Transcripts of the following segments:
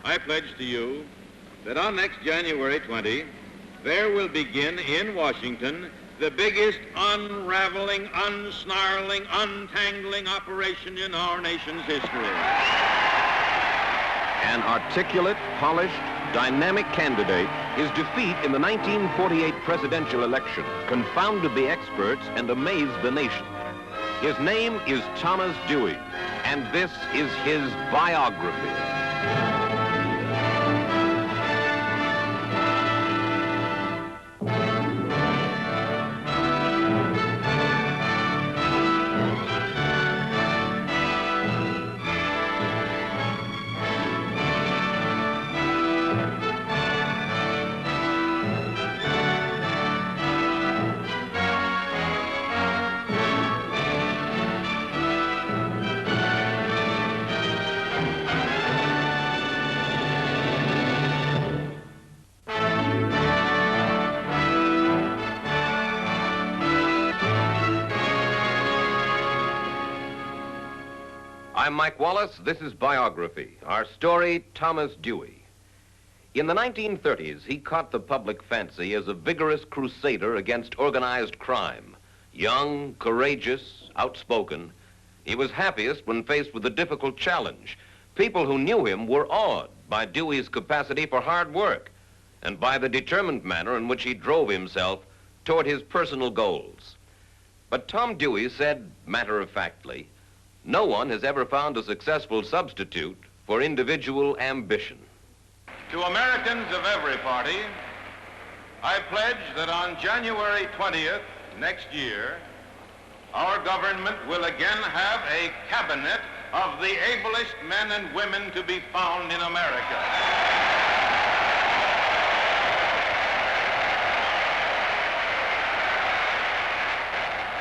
I pledge to you that on next January 20, there will begin in Washington the biggest unraveling, unsnarling, untangling operation in our nation's history. An articulate, polished, dynamic candidate, his defeat in the 1948 presidential election confounded the experts and amazed the nation. His name is Thomas Dewey, and this is his biography. I'm Mike Wallace. This is Biography. Our story, Thomas Dewey. In the 1930s, he caught the public fancy as a vigorous crusader against organized crime. Young, courageous, outspoken, he was happiest when faced with a difficult challenge. People who knew him were awed by Dewey's capacity for hard work and by the determined manner in which he drove himself toward his personal goals. But Tom Dewey said matter-of-factly, no one has ever found a successful substitute for individual ambition. To Americans of every party, I pledge that on January 20th next year, our government will again have a cabinet of the ablest men and women to be found in America.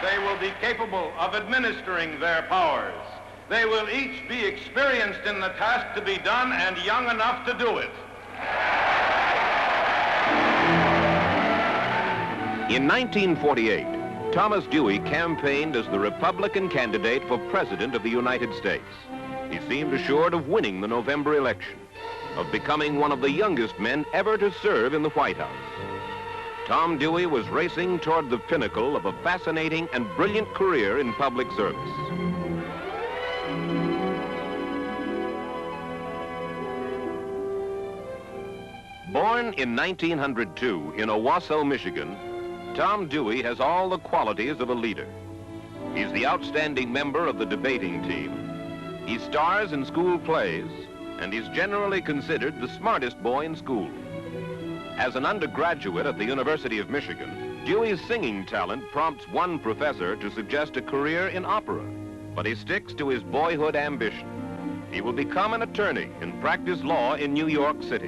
They will be capable of administering their powers. They will each be experienced in the task to be done and young enough to do it. In 1948, Thomas Dewey campaigned as the Republican candidate for President of the United States. He seemed assured of winning the November election, of becoming one of the youngest men ever to serve in the White House. Tom Dewey was racing toward the pinnacle of a fascinating and brilliant career in public service. Born in 1902 in Owasso, Michigan, Tom Dewey has all the qualities of a leader. He's the outstanding member of the debating team. He stars in school plays, and he's generally considered the smartest boy in school. As an undergraduate at the University of Michigan, Dewey's singing talent prompts one professor to suggest a career in opera, but he sticks to his boyhood ambition. He will become an attorney and practice law in New York City.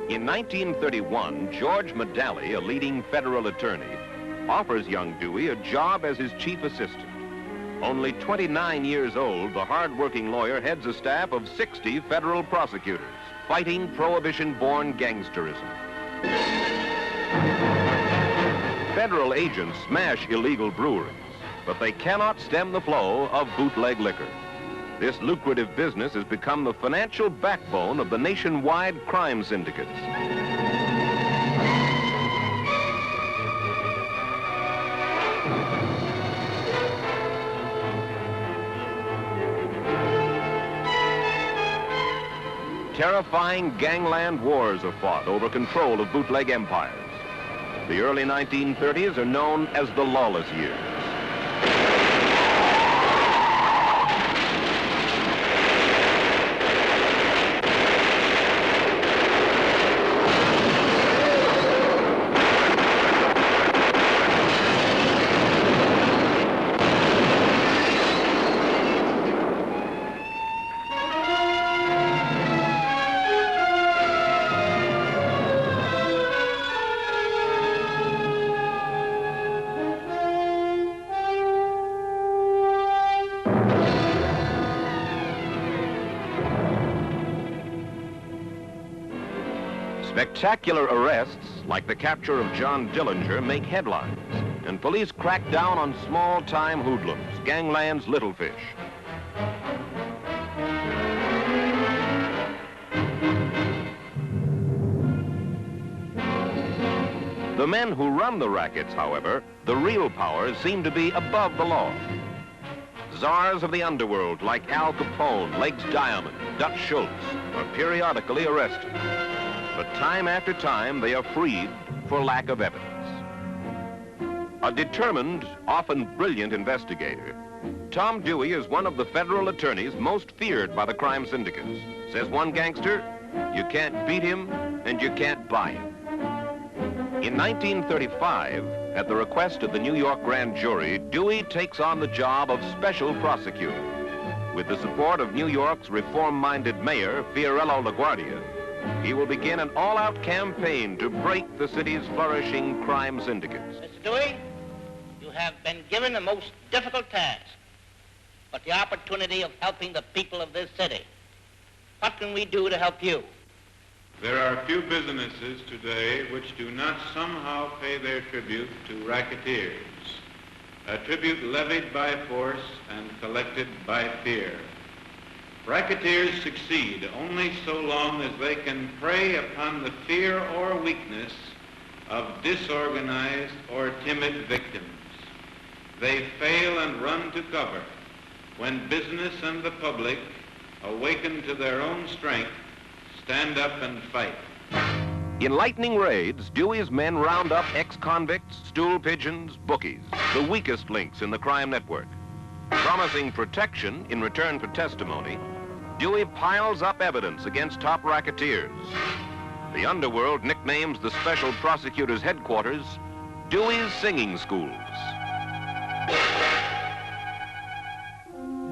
In 1931, George Medalley, a leading federal attorney, offers young Dewey a job as his chief assistant. Only 29 years old, the hard-working lawyer heads a staff of 60 federal prosecutors, fighting prohibition-born gangsterism. Federal agents smash illegal breweries, but they cannot stem the flow of bootleg liquor. This lucrative business has become the financial backbone of the nationwide crime syndicates. Terrifying gangland wars are fought over control of bootleg empires. The early 1930s are known as the lawless years. Spectacular arrests, like the capture of John Dillinger, make headlines, and police crack down on small-time hoodlums, gangland's little fish. The men who run the rackets, however, the real powers, seem to be above the law. Czars of the underworld like Al Capone, Legs Diamond, Dutch Schultz are periodically arrested. But time after time, they are freed for lack of evidence. A determined, often brilliant investigator, Tom Dewey is one of the federal attorneys most feared by the crime syndicates. Says one gangster, you can't beat him and you can't buy him. In 1935, at the request of the New York grand jury, Dewey takes on the job of special prosecutor. With the support of New York's reform-minded mayor, Fiorello LaGuardia, he will begin an all-out campaign to break the city's flourishing crime syndicates. Mr. Dewey, you have been given a most difficult task, but the opportunity of helping the people of this city. What can we do to help you? There are few businesses today which do not somehow pay their tribute to racketeers, a tribute levied by force and collected by fear. Racketeers succeed only so long as they can prey upon the fear or weakness of disorganized or timid victims. They fail and run to cover when business and the public, awakened to their own strength, stand up and fight. In lightning raids, Dewey's men round up ex-convicts, stool pigeons, bookies, the weakest links in the crime network. Promising protection in return for testimony, Dewey piles up evidence against top racketeers. The underworld nicknames the special prosecutor's headquarters Dewey's Singing Schools.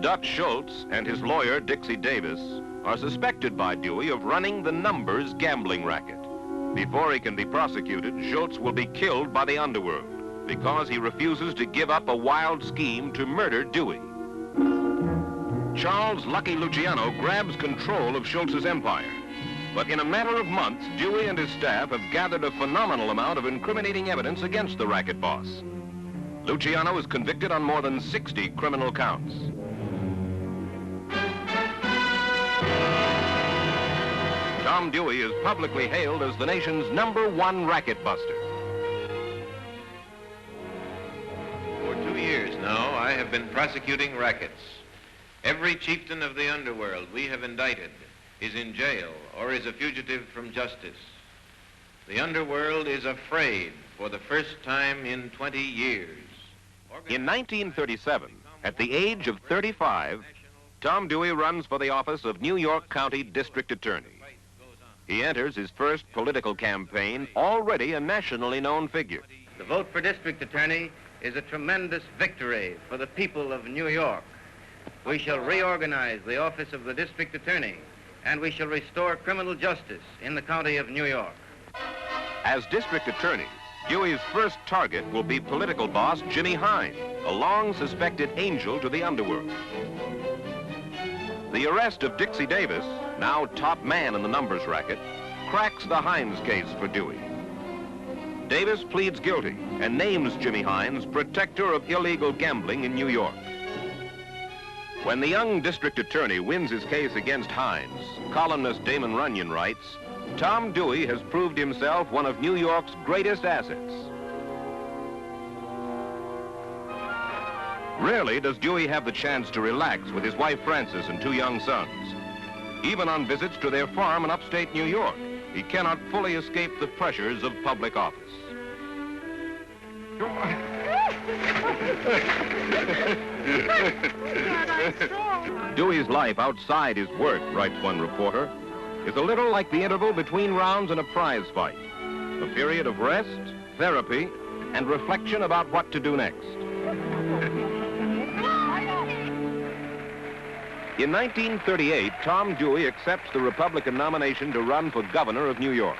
Dutch Schultz and his lawyer, Dixie Davis, are suspected by Dewey of running the numbers gambling racket. Before he can be prosecuted, Schultz will be killed by the underworld because he refuses to give up a wild scheme to murder Dewey. Charles Lucky Luciano grabs control of Schultz's empire. But in a matter of months, Dewey and his staff have gathered a phenomenal amount of incriminating evidence against the racket boss. Luciano is convicted on more than 60 criminal counts. Tom Dewey is publicly hailed as the nation's #1 racket buster. For 2 years now, I have been prosecuting rackets. Every chieftain of the underworld we have indicted is in jail or is a fugitive from justice. The underworld is afraid for the first time in 20 years. In 1937, at the age of 35, Tom Dewey runs for the office of New York County District Attorney. He enters his first political campaign, already a nationally known figure. The vote for district attorney is a tremendous victory for the people of New York. We shall reorganize the office of the district attorney, and we shall restore criminal justice in the county of New York. As district attorney, Dewey's first target will be political boss Jimmy Hines, a long-suspected angel to the underworld. The arrest of Dixie Davis, now top man in the numbers racket, cracks the Hines case for Dewey. Davis pleads guilty and names Jimmy Hines protector of illegal gambling in New York. When the young district attorney wins his case against Hines, columnist Damon Runyon writes, Tom Dewey has proved himself one of New York's greatest assets. Rarely does Dewey have the chance to relax with his wife Frances and 2 young sons. Even on visits to their farm in upstate New York, he cannot fully escape the pressures of public office. Dewey's life outside his work, writes one reporter, is a little like the interval between rounds in a prize fight, a period of rest, therapy, and reflection about what to do next. In 1938, Tom Dewey accepts the Republican nomination to run for governor of New York.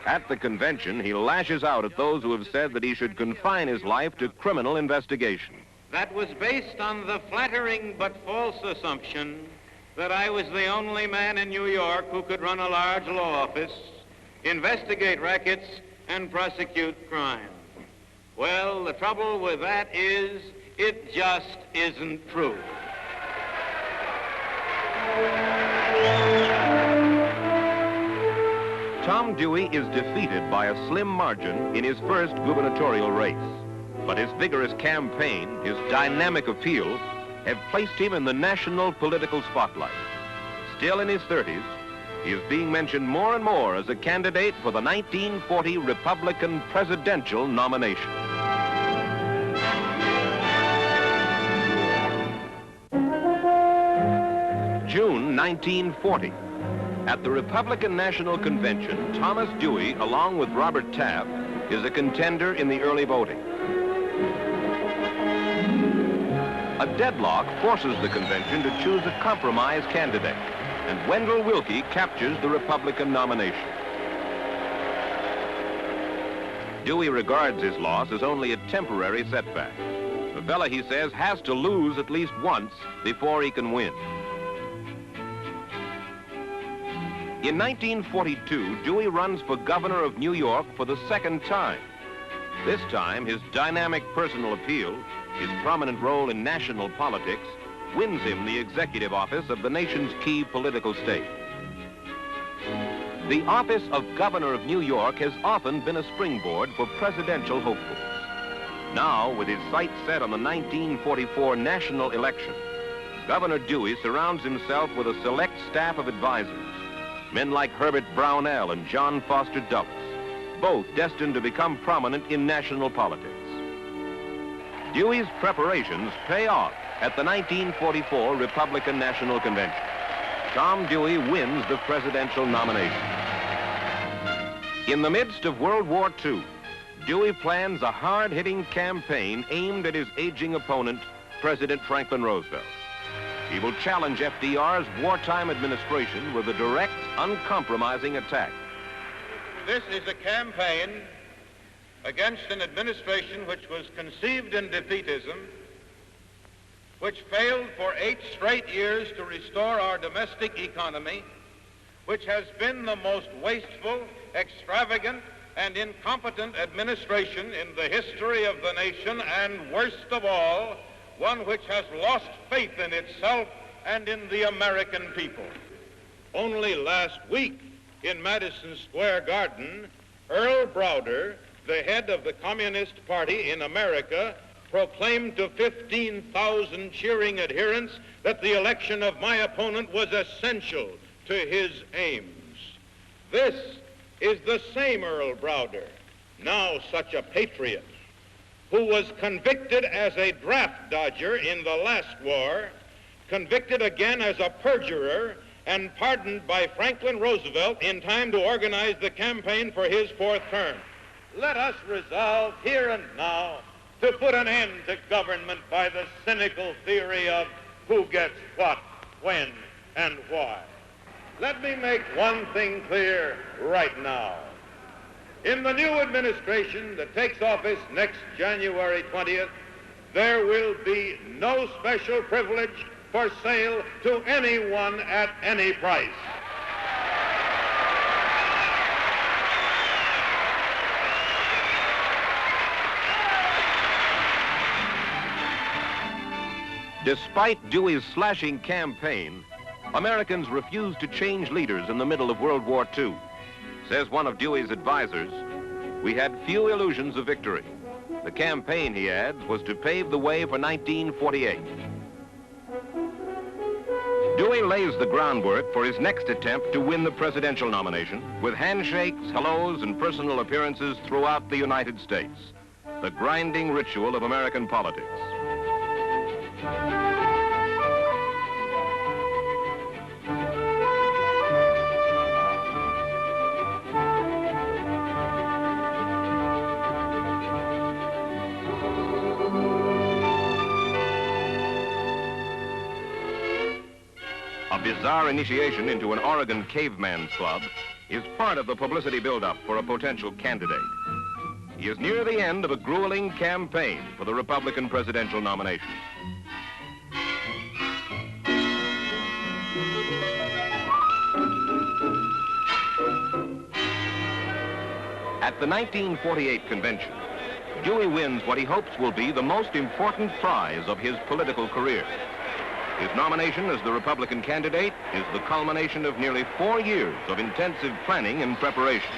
At the convention, he lashes out at those who have said that he should confine his life to criminal investigation. That was based on the flattering but false assumption that I was the only man in New York who could run a large law office, investigate rackets, and prosecute crime. Well, the trouble with that is it just isn't true. Tom Dewey is defeated by a slim margin in his first gubernatorial race. But his vigorous campaign, his dynamic appeal, have placed him in the national political spotlight. Still in his 30s, he is being mentioned more and more as a candidate for the 1940 Republican presidential nomination. June 1940. At the Republican National Convention, Thomas Dewey, along with Robert Taft, is a contender in the early voting. A deadlock forces the convention to choose a compromise candidate, and Wendell Willkie captures the Republican nomination. Dewey regards his loss as only a temporary setback. The fella, he says, has to lose at least once before he can win. In 1942, Dewey runs for governor of New York for the second time. This time, his dynamic personal appeal, his prominent role in national politics, wins him the executive office of the nation's key political state. The office of governor of New York has often been a springboard for presidential hopefuls. Now, with his sights set on the 1944 national election, Governor Dewey surrounds himself with a select staff of advisors, men like Herbert Brownell and John Foster Dulles, both destined to become prominent in national politics. Dewey's preparations pay off at the 1944 Republican National Convention. Tom Dewey wins the presidential nomination. In the midst of World War II, Dewey plans a hard-hitting campaign aimed at his aging opponent, President Franklin Roosevelt. He will challenge FDR's wartime administration with a direct, uncompromising attack. This is a campaign against an administration which was conceived in defeatism, which failed for 8 straight years to restore our domestic economy, which has been the most wasteful, extravagant, and incompetent administration in the history of the nation, and worst of all, one which has lost faith in itself and in the American people. Only last week in Madison Square Garden, Earl Browder, the head of the Communist Party in America, proclaimed to 15,000 cheering adherents that the election of my opponent was essential to his aims. This is the same Earl Browder, now such a patriot, who was convicted as a draft dodger in the last war, convicted again as a perjurer, and pardoned by Franklin Roosevelt in time to organize the campaign for his 4th term. Let us resolve here and now to put an end to government by the cynical theory of who gets what, when, and why. Let me make one thing clear right now. In the new administration that takes office next January 20th, there will be no special privilege for sale to anyone at any price. Despite Dewey's slashing campaign, Americans refused to change leaders in the middle of World War II. Says one of Dewey's advisors, "We had few illusions of victory. The campaign," he adds, "was to pave the way for 1948. Dewey lays the groundwork for his next attempt to win the presidential nomination with handshakes, hellos, and personal appearances throughout the United States, the grinding ritual of American politics. A bizarre initiation into an Oregon caveman's club is part of the publicity buildup for a potential candidate. He is near the end of a grueling campaign for the Republican presidential nomination. At the 1948 convention, Dewey wins what he hopes will be the most important prize of his political career. His nomination as the Republican candidate is the culmination of nearly 4 years of intensive planning and preparation.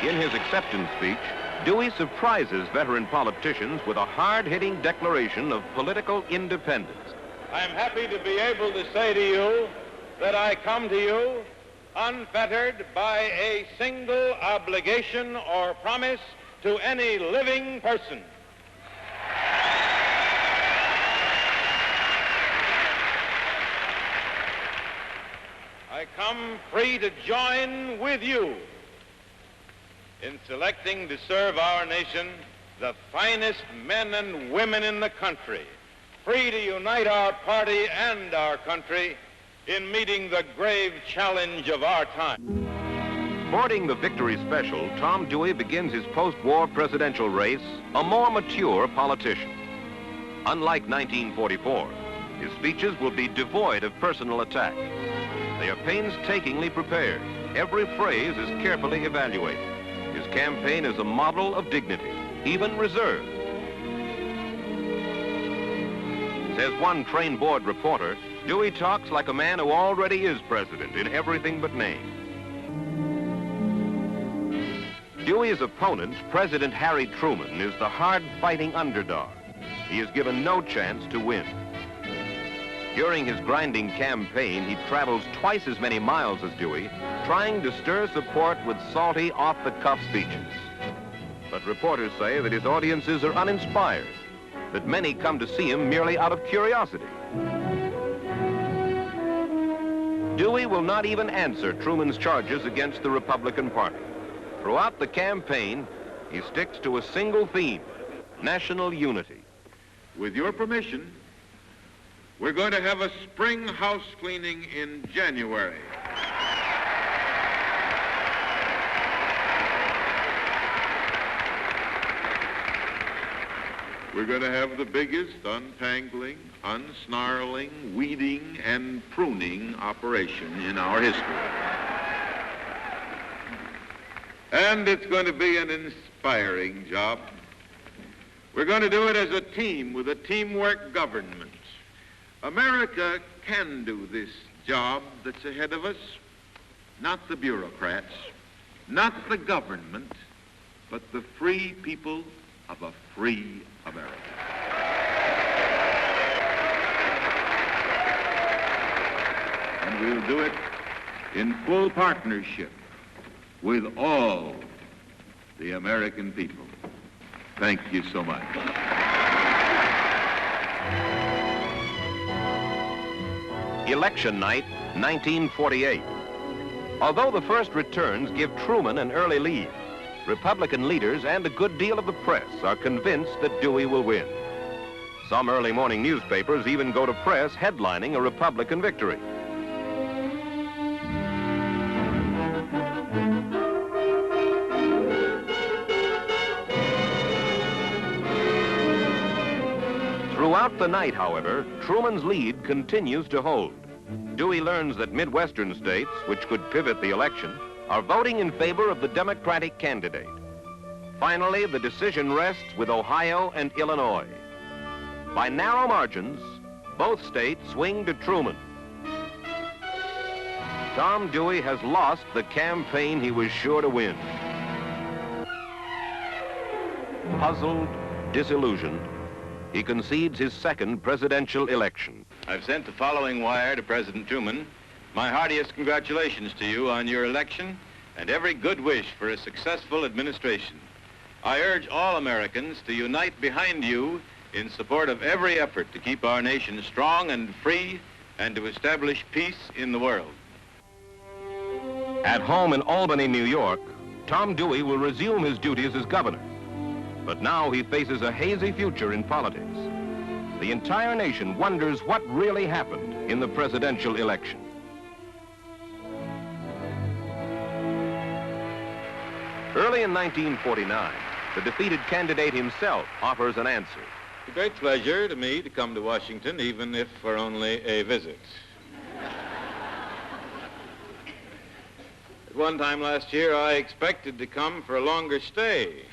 In his acceptance speech, Dewey surprises veteran politicians with a hard-hitting declaration of political independence. I am happy to be able to say to you that I come to you unfettered by a single obligation or promise to any living person. I come free to join with you in selecting to serve our nation the finest men and women in the country, free to unite our party and our country in meeting the grave challenge of our time. Boarding the Victory Special, Tom Dewey begins his post-war presidential race a more mature politician. Unlike 1944, his speeches will be devoid of personal attack. They are painstakingly prepared. Every phrase is carefully evaluated. His campaign is a model of dignity, even reserve. Says one train board reporter, Dewey talks like a man who already is president in everything but name. Dewey's opponent, President Harry Truman, is the hard-fighting underdog. He is given no chance to win. During his grinding campaign, he travels twice as many miles as Dewey, trying to stir support with salty, off-the-cuff speeches. But reporters say that his audiences are uninspired, that many come to see him merely out of curiosity. Dewey will not even answer Truman's charges against the Republican Party. Throughout the campaign, he sticks to a single theme: national unity. With your permission, we're going to have a spring house cleaning in January. We're going to have the biggest untangling, unsnarling, weeding, and pruning operation in our history. And it's going to be an inspiring job. We're going to do it as a team with a teamwork government. America can do this job that's ahead of us. Not the bureaucrats, not the government, but the free people of a free America. And we'll do it in full partnership with all the American people. Thank you so much. Election night, 1948. Although the first returns give Truman an early lead, Republican leaders and a good deal of the press are convinced that Dewey will win. Some early morning newspapers even go to press headlining a Republican victory. Throughout the night, however, Truman's lead continues to hold. Dewey learns that Midwestern states, which could pivot the election, are voting in favor of the Democratic candidate. Finally, the decision rests with Ohio and Illinois. By narrow margins, both states swing to Truman. Tom Dewey has lost the campaign he was sure to win. Puzzled, disillusioned, he concedes his second presidential election. I've sent the following wire to President Truman. My heartiest congratulations to you on your election and every good wish for a successful administration. I urge all Americans to unite behind you in support of every effort to keep our nation strong and free and to establish peace in the world. At home in Albany, New York, Tom Dewey will resume his duties as governor. But now he faces a hazy future in politics. The entire nation wonders what really happened in the presidential election. Early in 1949, the defeated candidate himself offers an answer. It's a great pleasure to me to come to Washington, even if for only a visit. At one time last year, I expected to come for a longer stay.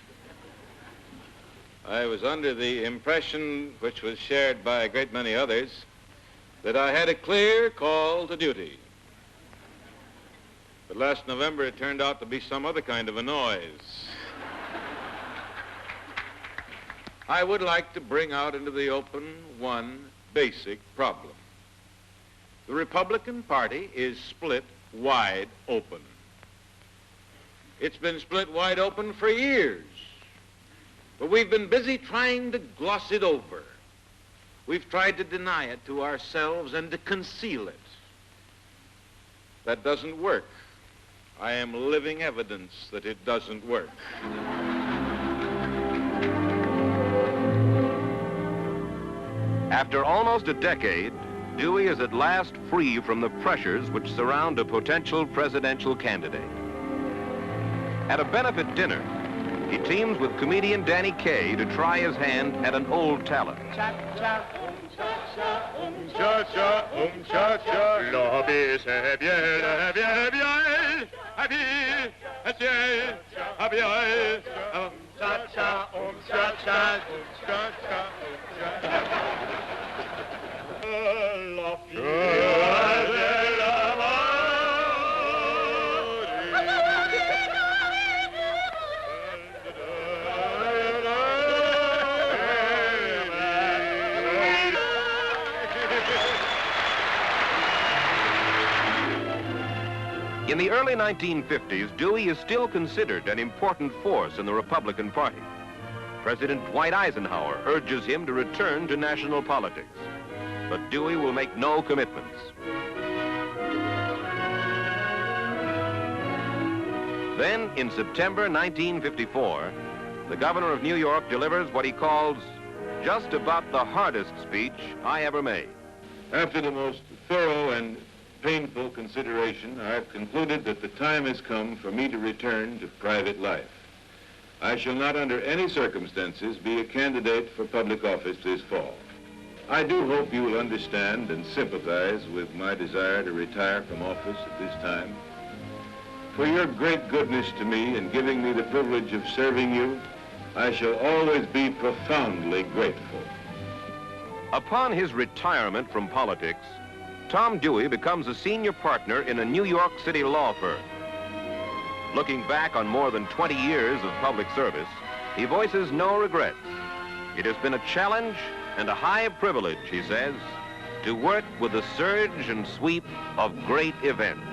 I was under the impression, which was shared by a great many others, that I had a clear call to duty. But last November, it turned out to be some other kind of a noise. I would like to bring out into the open one basic problem. The Republican Party is split wide open. It's been split wide open for years, but we've been busy trying to gloss it over. We've tried to deny it to ourselves and to conceal it. That doesn't work. I am living evidence that it doesn't work. After almost a decade, Dewey is at last free from the pressures which surround a potential presidential candidate. At a benefit dinner, he teams with comedian Danny Kaye to try his hand at an old talent. Cha-cha, cha-cha, cha-cha. La vie, c'est bien, bien, bien. Happy, bien, bien. Cha-cha, cha-cha, cha-cha, cha-cha. La fille de la In the early 1950s, Dewey is still considered an important force in the Republican Party. President Dwight Eisenhower urges him to return to national politics, but Dewey will make no commitments. Then, in September 1954, the governor of New York delivers what he calls just about the hardest speech I ever made. After the most thorough and painful consideration, I've concluded that the time has come for me to return to private life. I shall not under any circumstances be a candidate for public office this fall. I do hope you will understand and sympathize with my desire to retire from office at this time. For your great goodness to me in giving me the privilege of serving you, I shall always be profoundly grateful. Upon his retirement from politics, Tom Dewey becomes a senior partner in a New York City law firm. Looking back on more than 20 years of public service, he voices no regrets. It has been a challenge and a high privilege, he says, to work with the surge and sweep of great events.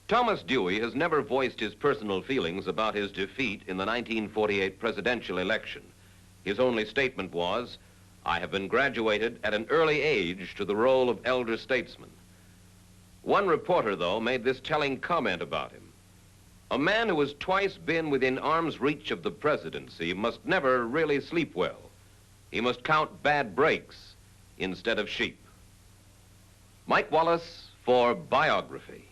Thomas Dewey has never voiced his personal feelings about his defeat in the 1948 presidential election. His only statement was, "I have been graduated at an early age to the role of elder statesman." One reporter, though, made this telling comment about him. "A man who has twice been within arm's reach of the presidency must never really sleep well. He must count bad breaks instead of sheep." Mike Wallace for Biography.